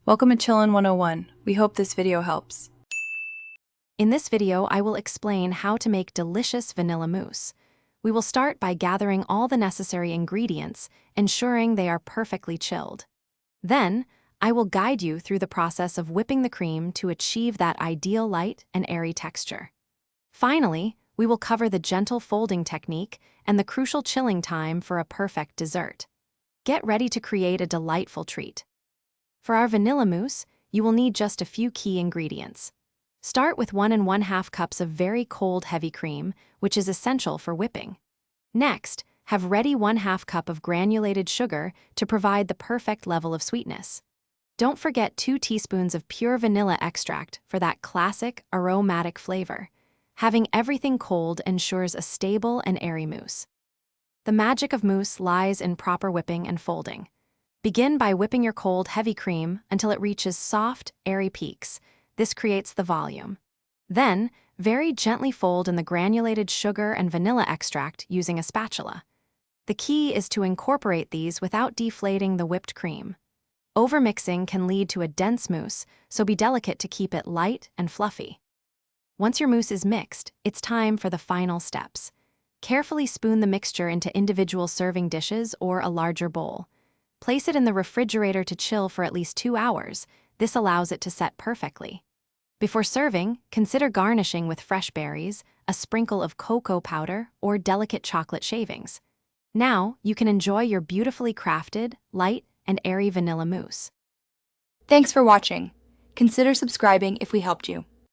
Welcome to Chillin' 101. We hope this video helps. In this video, I will explain how to make delicious vanilla mousse. We will start by gathering all the necessary ingredients, ensuring they are perfectly chilled. Then, I will guide you through the process of whipping the cream to achieve that ideal light and airy texture. Finally, we will cover the gentle folding technique and the crucial chilling time for a perfect dessert. Get ready to create a delightful treat. For our vanilla mousse, you will need just a few key ingredients. Start with 1 1/2 cups of very cold heavy cream, which is essential for whipping. Next, have ready 1/2 cup of granulated sugar to provide the perfect level of sweetness. Don't forget 2 teaspoons of pure vanilla extract for that classic aromatic flavor. Having everything cold ensures a stable and airy mousse. The magic of mousse lies in proper whipping and folding. Begin by whipping your cold, heavy cream until it reaches soft, airy peaks. This creates the volume. Then, very gently fold in the granulated sugar and vanilla extract using a spatula. The key is to incorporate these without deflating the whipped cream. Overmixing can lead to a dense mousse, so be delicate to keep it light and fluffy. Once your mousse is mixed, it's time for the final steps. Carefully spoon the mixture into individual serving dishes or a larger bowl. Place it in the refrigerator to chill for at least 2 hours. This allows it to set perfectly. Before serving, consider garnishing with fresh berries, a sprinkle of cocoa powder, or delicate chocolate shavings. Now, you can enjoy your beautifully crafted, light, and airy vanilla mousse. Thanks for watching. Consider subscribing if we helped you.